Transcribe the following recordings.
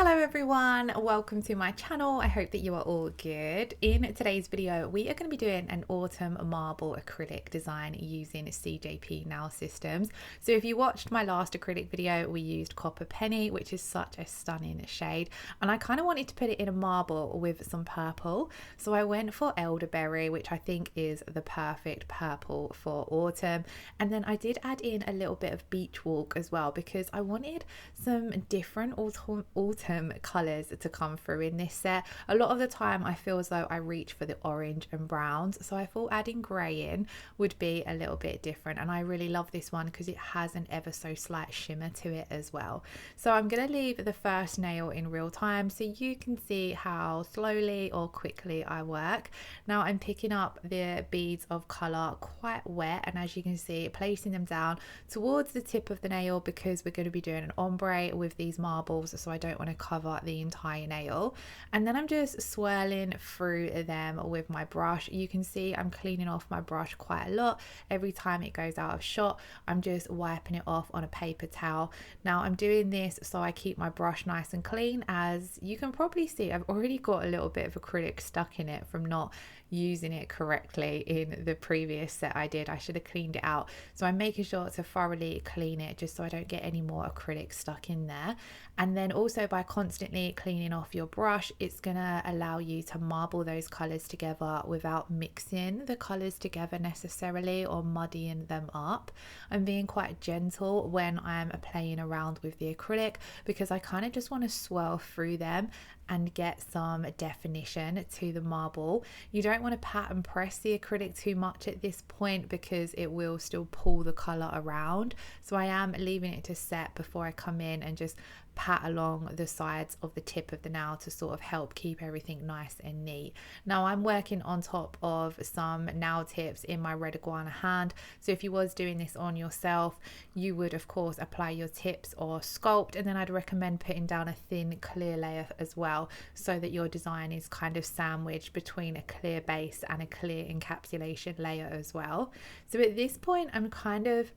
Hello everyone, welcome to my channel. I hope that you are all good. In today's video we are going to be doing an autumn marble acrylic design using CJP Nail Systems. So if you watched my last acrylic video, we used Copper Penny, which is such a stunning shade, and I kind of wanted to put it in a marble with some purple, so I went for Elderberry, which I think is the perfect purple for autumn. And then I did add in a little bit of Beach Walk as well because I wanted some different autumn colors to come through in this set. A lot of the time I feel as though I reach for the orange and browns, so I thought adding grey in would be a little bit different, and I really love this one because it has an ever so slight shimmer to it as well. So I'm going to leave the first nail in real time so you can see how slowly or quickly I work. Now I'm picking up the beads of colour quite wet, and as you can see, placing them down towards the tip of the nail because we're going to be doing an ombre with these marbles, so I don't want to cover the entire nail. And then I'm just swirling through them with my brush. You can see I'm cleaning off my brush quite a lot. Every time it goes out of shot, I'm just wiping it off on a paper towel. Now I'm doing this so I keep my brush nice and clean. As you can probably see, I've already got a little bit of acrylic stuck in it from not using it correctly in the previous set I did. I should have cleaned it out, so I'm making sure to thoroughly clean it just so I don't get any more acrylic stuck in there. And then also by constantly cleaning off your brush, it's gonna allow you to marble those colors together without mixing the colors together necessarily or muddying them up. I'm being quite gentle when I'm playing around with the acrylic because I kind of just want to swirl through them and get some definition to the marble. You don't want to pat and press the acrylic too much at this point because it will still pull the colour around. So I am leaving it to set before I come in and just pat along the sides of the tip of the nail to sort of help keep everything nice and neat. Now I'm working on top of some nail tips in my red iguana hand, so if you was doing this on yourself, you would of course apply your tips or sculpt, and then I'd recommend putting down a thin clear layer as well so that your design is kind of sandwiched between a clear base and a clear encapsulation layer as well. So at this point I'm kind of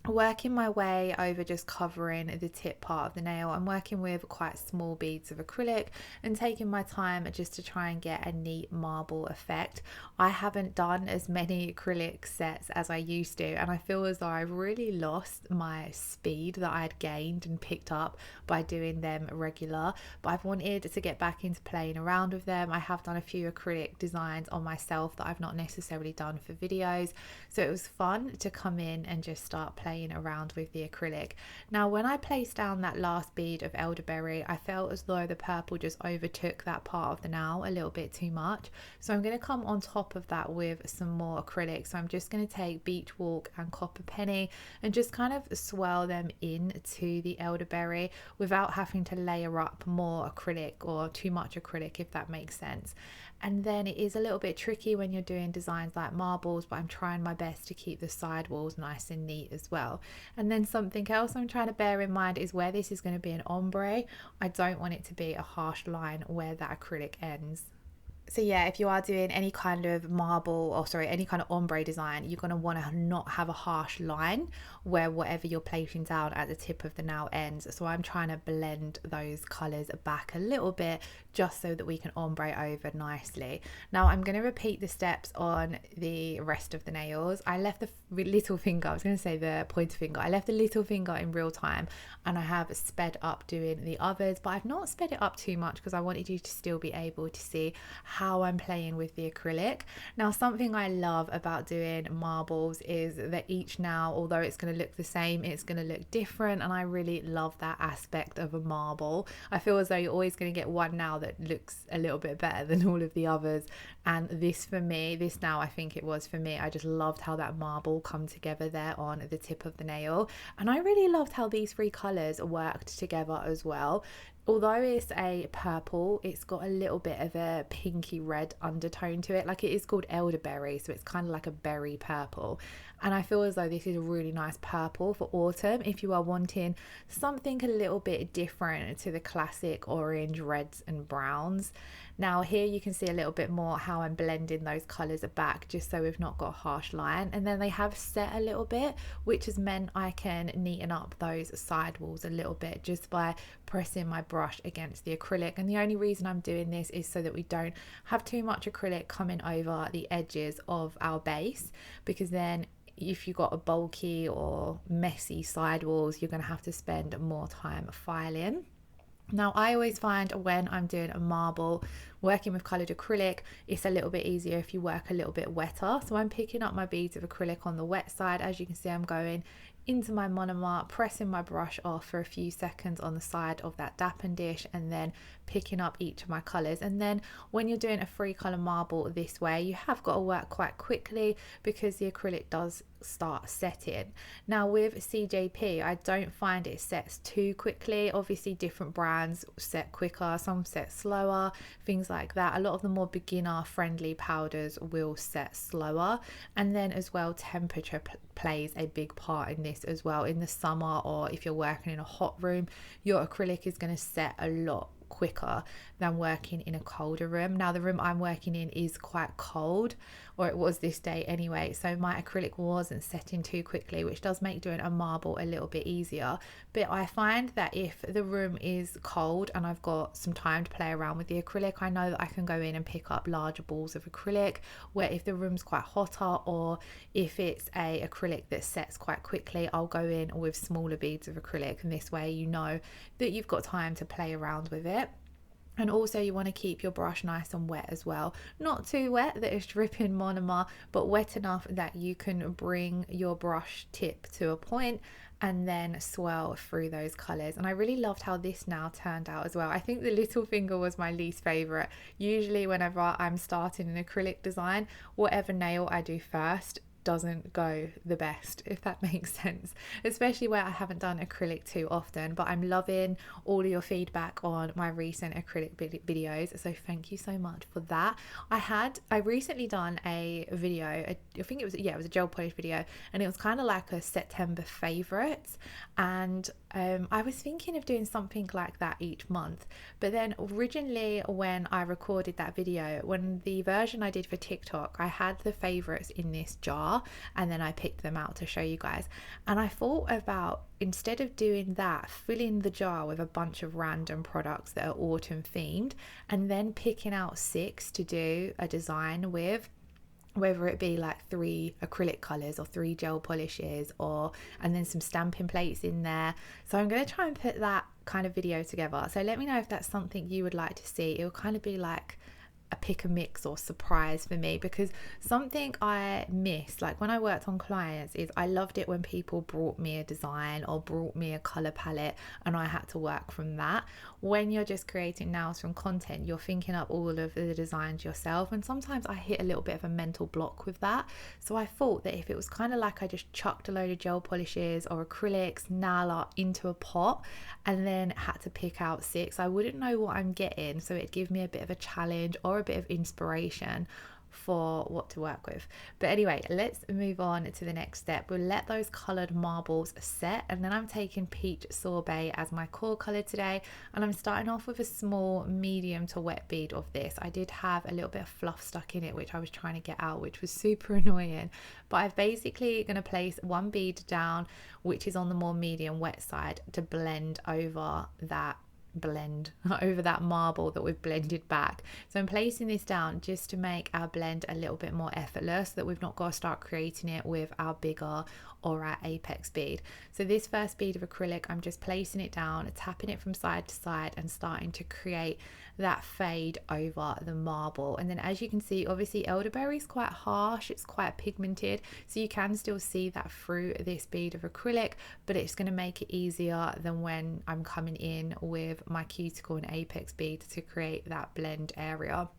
working my way over just covering the tip part of the nail. I'm working with quite small beads of acrylic and taking my time just to try and get a neat marble effect. I haven't done as many acrylic sets as I used to, and I feel as though I've really lost my speed that I'd gained and picked up by doing them regular, but I've wanted to get back into playing around with them. I have done a few acrylic designs on myself that I've not necessarily done for videos, so it was fun to come in and just start playing around with the acrylic. Now when I placed down that last bead of Elderberry, I felt as though the purple just overtook that part of the nail a little bit too much, so I'm going to come on top of that with some more acrylic. So I'm just going to take Beach Walk and Copper Penny and just kind of swirl them into the Elderberry without having to layer up more acrylic or too much acrylic, if that makes sense. And then it is a little bit tricky when you're doing designs like marbles, but I'm trying my best to keep the side walls nice and neat as well. And then something else I'm trying to bear in mind is where this is going to be an ombre, I don't want it to be a harsh line where that acrylic ends. So yeah, if you are doing any kind of marble, or sorry, any kind of ombre design, you're going to want to not have a harsh line where whatever you're placing down at the tip of the nail ends. So I'm trying to blend those colours back a little bit just so that we can ombre over nicely. Now I'm going to repeat the steps on the rest of the nails. I left the little finger, I was going to say the pointer finger, I left the little finger in real time, and I have sped up doing the others, but I've not sped it up too much because I wanted you to still be able to see how I'm playing with the acrylic. Now something I love about doing marbles is that each nail, although it's going to look the same, it's going to look different, and I really love that aspect of a marble. I feel as though you're always going to get one nail that looks a little bit better than all of the others, and this for me, this nail I think it was for me, I just loved how that marble come together there on the tip of the nail, and I really loved how these three colours worked together as well. Although it's a purple, it's got a little bit of a pinky red undertone to it. Like, it is called Elderberry, so it's kind of like a berry purple. And I feel as though this is a really nice purple for autumn if you are wanting something a little bit different to the classic orange, reds and browns. Now here you can see a little bit more how I'm blending those colours back just so we've not got a harsh line, and then they have set a little bit, which has meant I can neaten up those side walls a little bit just by pressing my brush against the acrylic. And the only reason I'm doing this is so that we don't have too much acrylic coming over the edges of our base, because then if you've got a bulky or messy sidewalls, you're going to have to spend more time filing. Now, I always find when I'm doing a marble, working with coloured acrylic, it's a little bit easier if you work a little bit wetter. So I'm picking up my beads of acrylic on the wet side. As you can see, I'm going into my monomer, pressing my brush off for a few seconds on the side of that dappen dish, and then picking up each of my colours. And then when you're doing a 3-colour marble this way, you have got to work quite quickly because the acrylic does start setting. Now with CJP, I don't find it sets too quickly. Obviously different brands set quicker, some set slower, things like that. A lot of the more beginner friendly powders will set slower. And then as well, temperature plays a big part in this as well. In the summer, or if you're working in a hot room, your acrylic is going to set a lot quicker than working in a colder room. Now the room I'm working in is quite cold, or it was this day anyway, so my acrylic wasn't setting too quickly, which does make doing a marble a little bit easier. But I find that if the room is cold and I've got some time to play around with the acrylic, I know that I can go in and pick up larger balls of acrylic, where if the room's quite hotter, or if it's a acrylic that sets quite quickly, I'll go in with smaller beads of acrylic, and this way you know that you've got time to play around with it. And also you want to keep your brush nice and wet as well, not too wet that it's dripping monomer, but wet enough that you can bring your brush tip to a point and then swirl through those colours. And I really loved how this now turned out as well. I think the little finger was my least favourite. Usually whenever I'm starting an acrylic design, whatever nail I do first doesn't go the best, if that makes sense, especially where I haven't done acrylic too often. But I'm loving all of your feedback on my recent acrylic videos, so thank you so much for that. I recently done a video, I think it was a gel polish video, and it was kind of like a September favorites, and I was thinking of doing something like that each month. But then originally when I recorded that video, when the version I did for TikTok, I had the favorites in this jar, and then I picked them out to show you guys. And I thought about, instead of doing that, filling the jar with a bunch of random products that are autumn themed, and then picking out 6 to do a design with, whether it be like 3 acrylic colors or 3 gel polishes, and then some stamping plates in there. So I'm going to try and put that kind of video together. So let me know if that's something you would like to see. It will kind of be like a pick a mix or surprise for me, because something I miss, like when I worked on clients, is I loved it when people brought me a design or brought me a color palette and I had to work from that. When you're just creating nails from content, you're thinking up all of the designs yourself, and sometimes I hit a little bit of a mental block with that. So I thought that if it was kind of like I just chucked a load of gel polishes or acrylics, nail art into a pot, and then had to pick out 6, I wouldn't know what I'm getting, so it'd give me a bit of a challenge or a bit of inspiration for what to work with. But anyway, let's move on to the next step. We'll let those colored marbles set, and then I'm taking peach sorbet as my core color today, and I'm starting off with a small medium to wet bead of this. I did have a little bit of fluff stuck in it, which I was trying to get out, which was super annoying. But I'm basically going to place 1 bead down, which is on the more medium wet side, to blend over that marble that we've blended back. So I'm placing this down just to make our blend a little bit more effortless, so that we've not got to start creating it with our bigger or our apex bead. So this first bead of acrylic, I'm just placing it down, tapping it from side to side, and starting to create that fade over the marble. And then as you can see, obviously elderberry is quite harsh, it's quite pigmented, so you can still see that through this bead of acrylic, but it's going to make it easier than when I'm coming in with my cuticle and apex bead to create that blend area,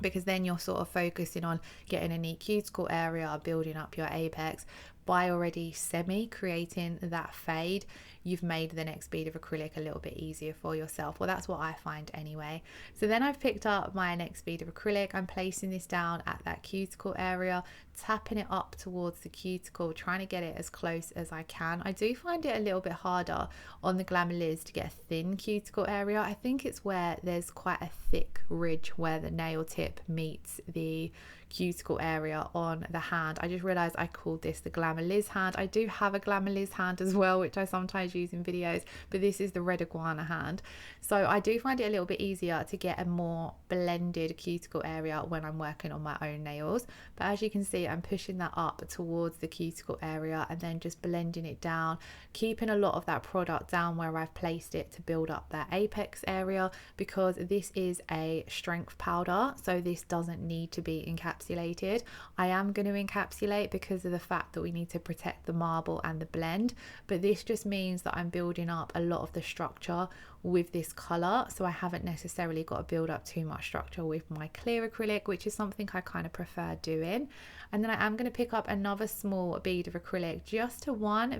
because then you're sort of focusing on getting a neat cuticle area, building up your apex. By already semi creating that fade, you've made the next bead of acrylic a little bit easier for yourself. Well, that's what I find anyway. So then I've picked up my next bead of acrylic. I'm placing this down at that cuticle area, tapping it up towards the cuticle, trying to get it as close as I can. I do find it a little bit harder on the Glamour Liz to get a thin cuticle area. I think it's where there's quite a thick ridge where the nail tip meets the cuticle area on the hand. I just realized I called this the Glamour Liz hand. I do have a Glamour Liz hand as well, which I sometimes use in videos, but this is the Red Iguana hand. So I do find it a little bit easier to get a more blended cuticle area when I'm working on my own nails. But as you can see, I'm pushing that up towards the cuticle area and then just blending it down, keeping a lot of that product down where I've placed it to build up that apex area, because this is a strength powder, so this doesn't need to be encapsulated. I am going to encapsulate because of the fact that we need to protect the marble and the blend, but this just means that I'm building up a lot of the structure with this color, so I haven't necessarily got to build up too much structure with my clear acrylic, which is something I kind of prefer doing. And then I am going to pick up another small bead of acrylic just to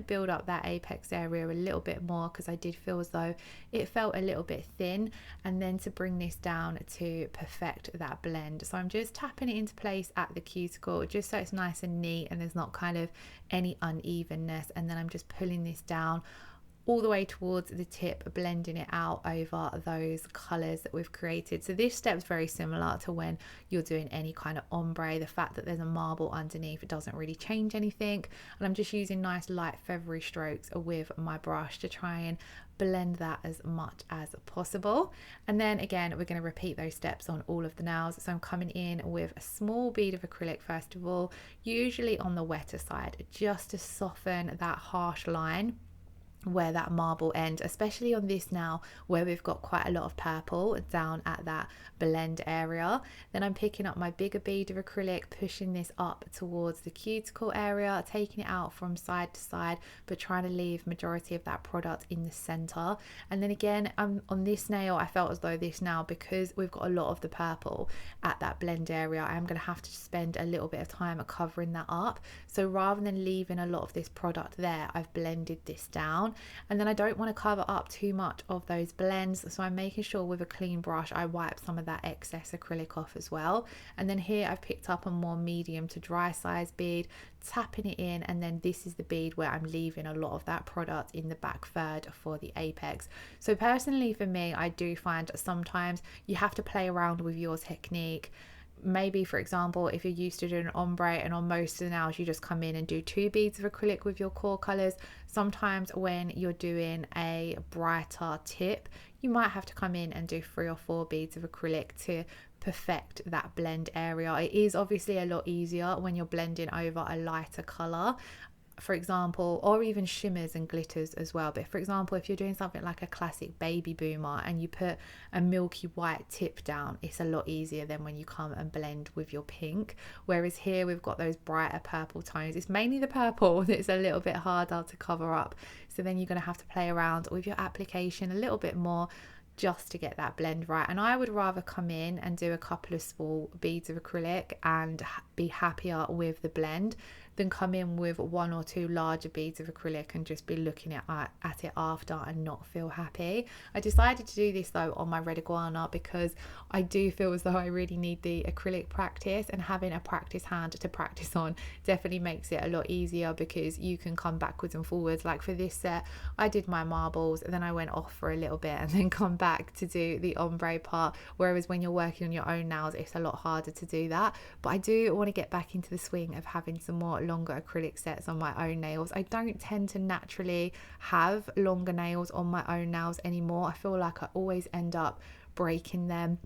build up that apex area a little bit more, because I did feel as though it felt a little bit thin, and then to bring this down to perfect that blend. So I'm just tapping it into place at the cuticle just so it's nice and neat and there's not kind of any unevenness, and then I'm just pulling this down all the way towards the tip, blending it out over those colors that we've created. So this step is very similar to when you're doing any kind of ombre. The fact that there's a marble underneath, it doesn't really change anything, and I'm just using nice light feathery strokes with my brush to try and blend that as much as possible. And then again, we're going to repeat those steps on all of the nails. So I'm coming in with a small bead of acrylic first of all, usually on the wetter side, just to soften that harsh line where that marble ends, especially on this now where we've got quite a lot of purple down at that blend area. Then I'm picking up my bigger bead of acrylic, pushing this up towards the cuticle area, taking it out from side to side, but trying to leave majority of that product in the center. And then again, on this nail, I felt as though this now, because we've got a lot of the purple at that blend area, I'm going to have to spend a little bit of time covering that up. So rather than leaving a lot of this product there, I've blended this down. And then I don't want to cover up too much of those blends, so I'm making sure with a clean brush I wipe some of that excess acrylic off as well. And then here I've picked up a more medium to dry size bead, tapping it in, and then this is the bead where I'm leaving a lot of that product in the back third for the apex. So personally for me, I do find sometimes you have to play around with your technique. Maybe, for example, if you're used to doing an ombre and on most of the nails you just come in and do 2 beads of acrylic with your core colors, sometimes when you're doing a brighter tip, you might have to come in and do 3 or 4 beads of acrylic to perfect that blend area. It is obviously a lot easier when you're blending over a lighter color, for example, or even shimmers and glitters as well. But for example, if you're doing something like a classic baby boomer and you put a milky white tip down, it's a lot easier than when you come and blend with your pink. Whereas here we've got those brighter purple tones. It's mainly the purple that's a little bit harder to cover up, so then you're going to have to play around with your application a little bit more just to get that blend right. And I would rather come in and do a couple of small beads of acrylic and be happier with the blend than come in with 1 or 2 larger beads of acrylic and just be looking at it after and not feel happy. I decided to do this though on my Red Iguana because I do feel as though I really need the acrylic practice, and having a practice hand to practice on definitely makes it a lot easier because you can come backwards and forwards. Like for this set, I did my marbles and then I went off for a little bit and then come back to do the ombre part, whereas when you're working on your own nails it's a lot harder to do that. But I do want to get back into the swing of having some more longer acrylic sets on my own nails. I don't tend to naturally have longer nails on my own nails anymore. I feel like I always end up breaking them.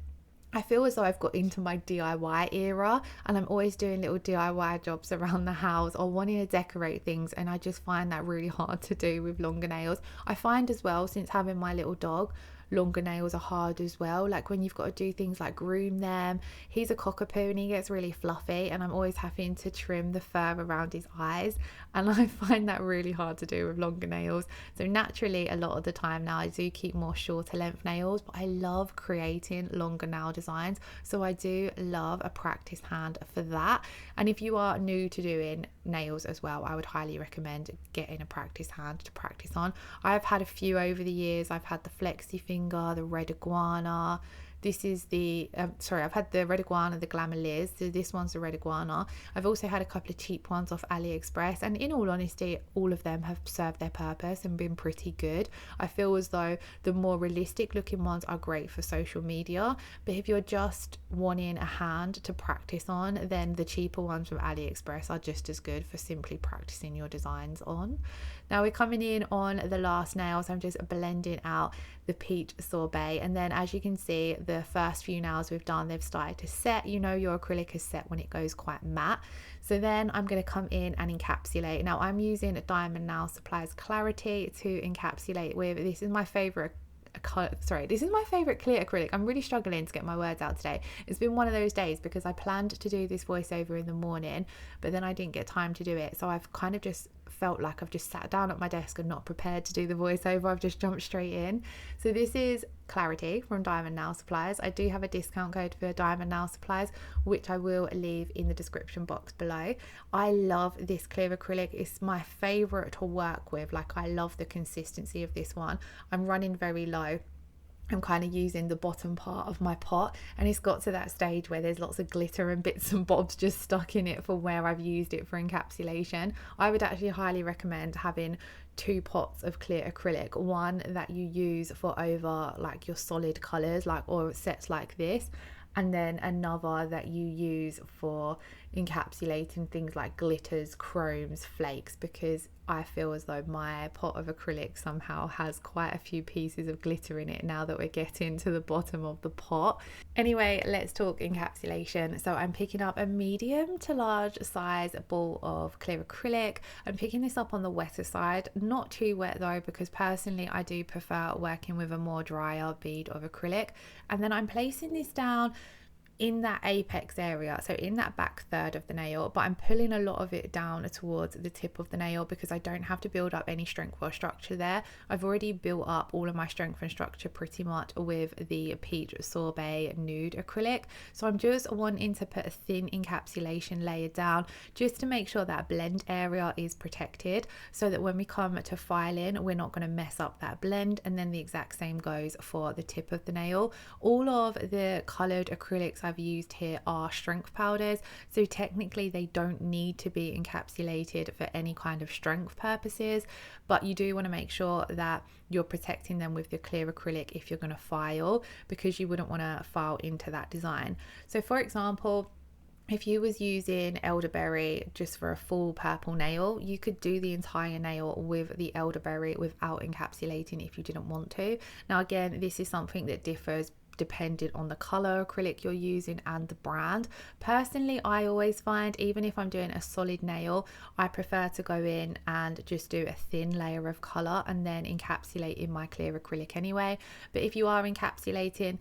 I feel as though I've got into my DIY era and I'm always doing little DIY jobs around the house or wanting to decorate things, and I just find that really hard to do with longer nails. I find as well, since having my little dog, longer nails are hard as well. Like when you've got to do things like groom them. He's a cockapoo and he gets really fluffy, and I'm always having to trim the fur around his eyes, and I find that really hard to do with longer nails. So naturally a lot of the time now I do keep more shorter length nails, but I love creating longer nail designs, so I do love a practice hand for that. And if you are new to doing nails as well, I would highly recommend getting a practice hand to practice on. I've had a few over the years. I've had the flexi finger, the Red Iguana, This is the, sorry, I've had the Red Iguana, the Glamour Liz. So this one's the Red Iguana. I've also had a couple of cheap ones off AliExpress, and in all honesty, all of them have served their purpose and been pretty good. I feel as though the more realistic looking ones are great for social media, but if you're just wanting a hand to practice on, then the cheaper ones from AliExpress are just as good for simply practicing your designs on. Now we're coming in on the last nails. I'm just blending out the peach sorbet, and then as you can see, the first few nails we've done, they've started to set. You know your acrylic is set when it goes quite matte. So then I'm going to come in and encapsulate. Now I'm using Diamond Nail Supplies Clarity to encapsulate with. This is my favorite this is my favorite clear acrylic. I'm really struggling to get my words out today. It's been one of those days because I planned to do this voiceover in the morning, but then I didn't get time to do it. So I've kind of just felt like I've just sat down at my desk and not prepared to do the voiceover. I've just jumped straight in. So this is Clarity from Diamond Nail Supplies. I do have a discount code for Diamond Nail Supplies, which I will leave in the description box below. I love this clear acrylic. It's my favorite to work with. Like, I love the consistency of this one. I'm running very low. I'm kind of using the bottom part of my pot, and it's got to that stage where there's lots of glitter and bits and bobs just stuck in it for where I've used it for encapsulation. I would actually highly recommend having 2 pots of clear acrylic, one that you use for over like your solid colors, like, or sets like this, and then another that you use for encapsulating things like glitters, chromes, flakes, because I feel as though my pot of acrylic somehow has quite a few pieces of glitter in it now that we're getting to the bottom of the pot. Anyway, let's talk encapsulation. So I'm picking up a medium to large size ball of clear acrylic. I'm picking this up on the wetter side, not too wet though, because personally I do prefer working with a more drier bead of acrylic. And then I'm placing this down in that apex area, so in that back third of the nail, but I'm pulling a lot of it down towards the tip of the nail because I don't have to build up any strength or structure there. I've already built up all of my strength and structure pretty much with the peach sorbet nude acrylic, so I'm just wanting to put a thin encapsulation layer down just to make sure that blend area is protected, so that when we come to filing, we're not going to mess up that blend. And then the exact same goes for the tip of the nail. All of the colored acrylics I've used here are strength powders, so technically they don't need to be encapsulated for any kind of strength purposes, but you do want to make sure that you're protecting them with the clear acrylic if you're going to file, because you wouldn't want to file into that design. So for example, if you was using elderberry just for a full purple nail, you could do the entire nail with the elderberry without encapsulating if you didn't want to. Now again, this is something that differs depending on the color acrylic you're using and the brand. Personally, I always find, even if I'm doing a solid nail, I prefer to go in and just do a thin layer of color and then encapsulate in my clear acrylic anyway. But if you are encapsulating,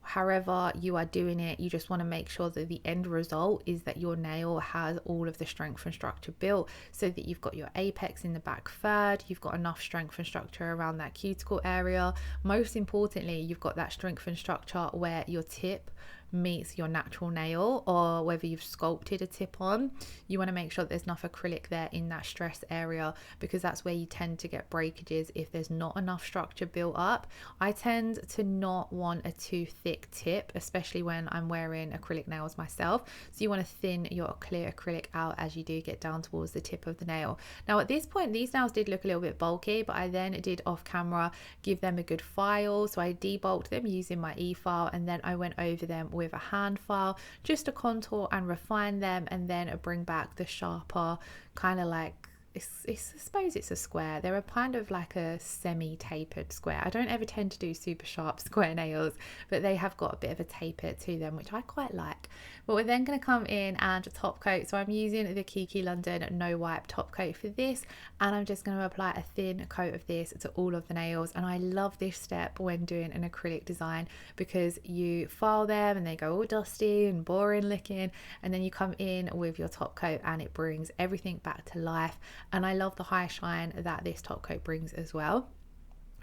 however you are doing it, you just want to make sure that the end result is that your nail has all of the strength and structure built, so that you've got your apex in the back third, you've got enough strength and structure around that cuticle area. Most importantly, you've got that strength and structure where your tip meets your natural nail, or whether you've sculpted a tip on. You want to make sure that there's enough acrylic there in that stress area, because that's where you tend to get breakages if there's not enough structure built up. I tend to not want a too thick tip, especially when I'm wearing acrylic nails myself, so you want to thin your clear acrylic out as you do get down towards the tip of the nail. Now at this point, these nails did look a little bit bulky, but I then did off camera give them a good file, so I debulked them using my e-file, and then I went over them with a hand file just to contour and refine them, and then bring back the sharper kind of like, I suppose it's a square. They're a kind of like a semi-tapered square. I don't ever tend to do super sharp square nails, but they have got a bit of a taper to them, which I quite like. But we're then going to come in and top coat. So I'm using the Kiki London no wipe top coat for this, and I'm just going to apply a thin coat of this to all of the nails. And I love this step when doing an acrylic design, because you file them and they go all dusty and boring looking, and then you come in with your top coat and it brings everything back to life. And I love the high shine that this top coat brings as well.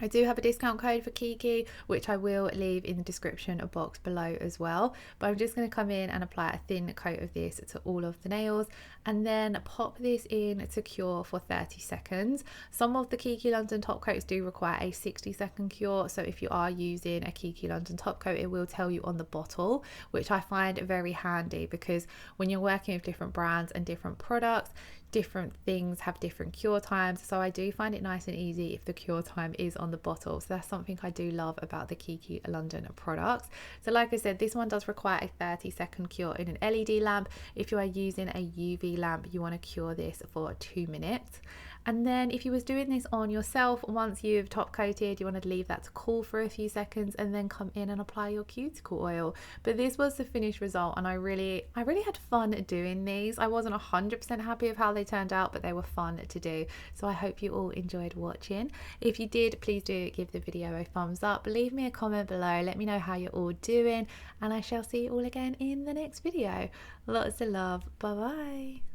I do have a discount code for Kiki, which I will leave in the description box below as well. But I'm just going to come in and apply a thin coat of this to all of the nails and then pop this in to cure for 30 seconds. Some of the Kiki London top coats do require a 60-second cure. So if you are using a Kiki London top coat, it will tell you on the bottle, which I find very handy because when you're working with different brands and different products, different things have different cure times, so I do find it nice and easy if the cure time is on the bottle. So that's something I do love about the Kiki London products. So like I said, this one does require a 30-second cure in an LED lamp. If you are using a UV lamp, you want to cure this for 2 minutes. And then if you was doing this on yourself, once you've top coated, you want to leave that to cool for a few seconds and then come in and apply your cuticle oil. But this was the finished result, and I really had fun doing these. I wasn't 100% happy with how they turned out, but they were fun to do. So I hope you all enjoyed watching. If you did, please do give the video a thumbs up. Leave me a comment below. Let me know how you're all doing, and I shall see you all again in the next video. Lots of love. Bye bye.